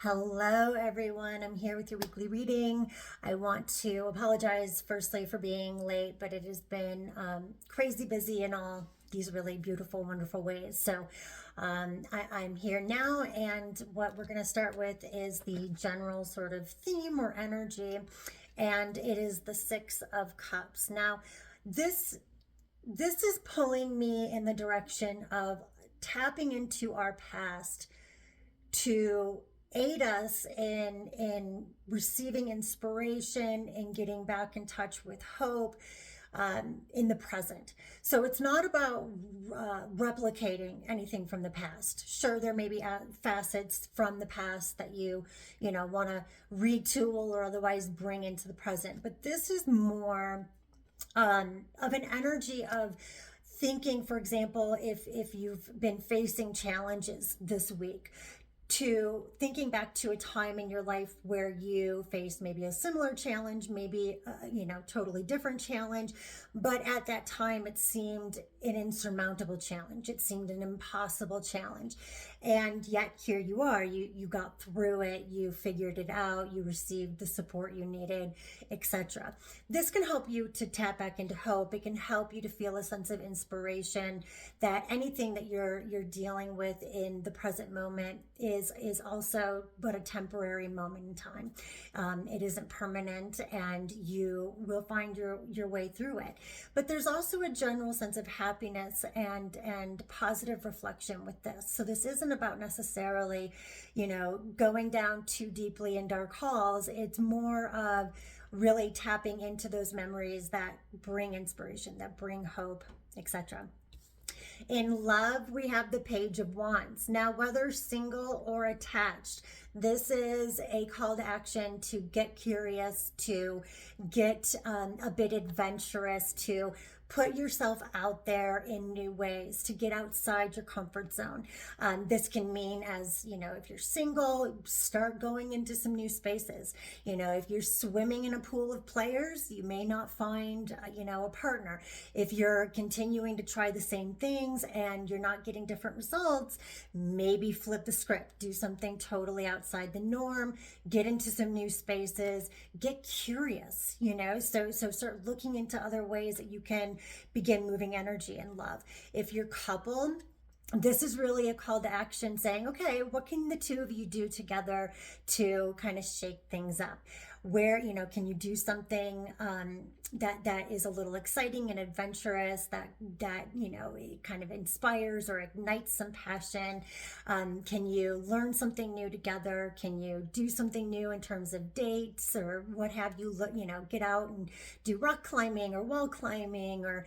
Hello, everyone. I'm here with your weekly reading. I want to apologize firstly for being late, but it has been crazy busy in all these really beautiful, wonderful ways. So I'm here now, and what we're going to start with is the general sort of theme or energy, and it is the Six of Cups. Now, this is pulling me in the direction of tapping into our past to aid us in receiving inspiration and getting back in touch with hope in the present. So it's not about replicating anything from the past. Sure, there may be facets from the past that you want to retool or otherwise bring into the present, but this is more of an energy of thinking, for example, if you've been facing challenges this week, to thinking back to a time in your life where you faced maybe a similar challenge, maybe totally different challenge, but at that time it seemed an insurmountable challenge. It seemed an impossible challenge, and yet here you are. You got through it. You figured it out. You received the support you needed, etc. This can help you to tap back into hope. It can help you to feel a sense of inspiration that anything that you're dealing with in the present moment is also but a temporary moment in time. It isn't permanent, and you will find your way through it. But there's also a general sense of happiness and positive reflection with this. So this isn't about necessarily, going down too deeply in dark halls. It's more of really tapping into those memories that bring inspiration, that bring hope, etc. In love, we have the Page of Wands. Now, whether single or attached, this is a call to action to get curious, to get a bit adventurous, to put yourself out there in new ways, to get outside your comfort zone. This can mean, as if you're single, start going into some new spaces. If you're swimming in a pool of players, you may not find a partner. If you're continuing to try the same things and you're not getting different results, maybe flip the script, do something totally outside the norm, get into some new spaces, get curious, so start looking into other ways that you can begin moving energy and love. If you're coupled, this is really a call to action saying, okay, what can the two of you do together to kind of shake things up? Where, can you do something that is a little exciting and adventurous, that it kind of inspires or ignites some passion? Can you learn something new together? Can you do something new in terms of dates or what have you? Get out and do rock climbing or wall climbing, or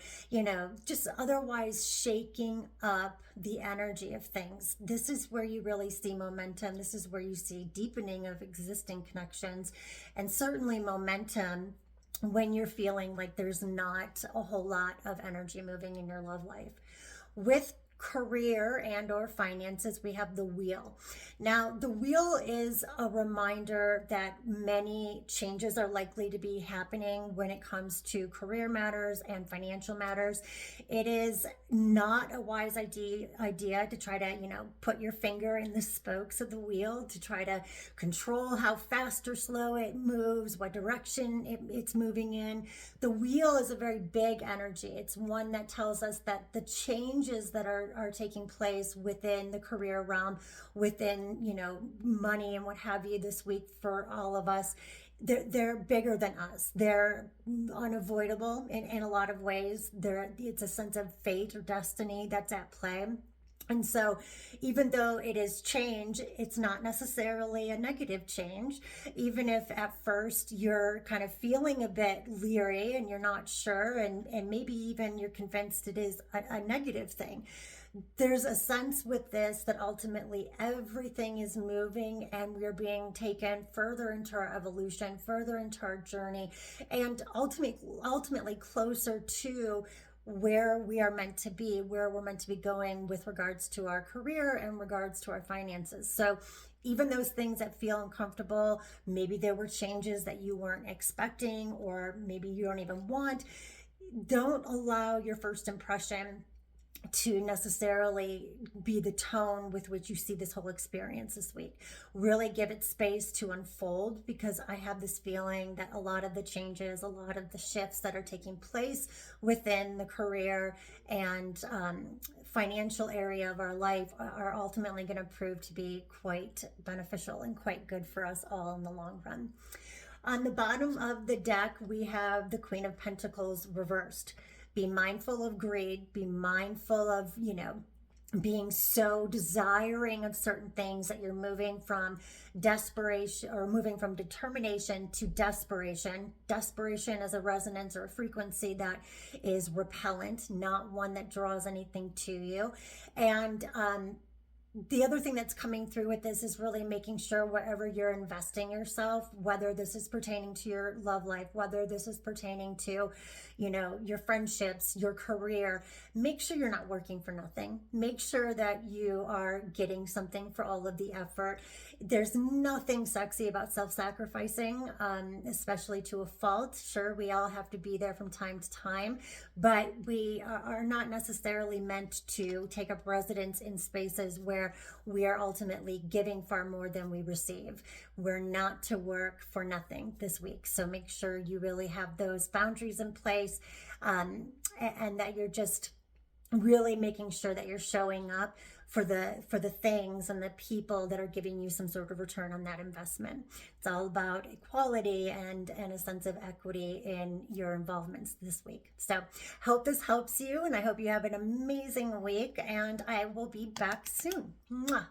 just otherwise shaking up the energy of things. This is where you really see momentum. This is where you see deepening of existing connections, and certainly momentum when you're feeling like there's not a whole lot of energy moving in your love life. With career and or finances, we have the Wheel. Now, the Wheel is a reminder that many changes are likely to be happening when it comes to career matters and financial matters. It is not a wise idea to try to, put your finger in the spokes of the wheel to try to control how fast or slow it moves, what direction it's moving in. The wheel is a very big energy. It's one that tells us that the changes that are taking place within the career realm, within, money and what have you this week for all of us, they're bigger than us. They're unavoidable in a lot of ways. It's a sense of fate or destiny that's at play. And so even though it is change, it's not necessarily a negative change. Even if at first you're kind of feeling a bit leery and you're not sure, and maybe even you're convinced it is a negative thing, there's a sense with this that ultimately everything is moving and we're being taken further into our evolution, further into our journey, and ultimately closer to where we are meant to be, where we're meant to be going with regards to our career and regards to our finances. So even those things that feel uncomfortable, maybe there were changes that you weren't expecting, or maybe you don't even want, don't allow your first impression to necessarily be the tone with which you see this whole experience this week. Really give it space to unfold, because I have this feeling that a lot of the changes, a lot of the shifts that are taking place within the career and financial area of our life are ultimately going to prove to be quite beneficial and quite good for us all in the long run. On the bottom of the deck, we have the Queen of Pentacles reversed. Be mindful of greed, be mindful of, being so desiring of certain things that you're moving from desperation, or moving from determination to desperation. Desperation is a resonance or a frequency that is repellent, not one that draws anything to you. And the other thing that's coming through with this is really making sure wherever you're investing yourself, whether this is pertaining to your love life, whether this is pertaining to, your friendships, your career, make sure you're not working for nothing. Make sure that you are getting something for all of the effort. There's nothing sexy about self-sacrificing, especially to a fault. Sure, we all have to be there from time to time, but we are not necessarily meant to take up residence in spaces where we are ultimately giving far more than we receive. We're not to work for nothing this week. So make sure you really have those boundaries in place, and that you're just really making sure that you're showing up for the things and the people that are giving you some sort of return on that investment. It's all about equality and a sense of equity in your involvements this week. So hope this helps you, and I hope you have an amazing week, and I will be back soon. Mwah.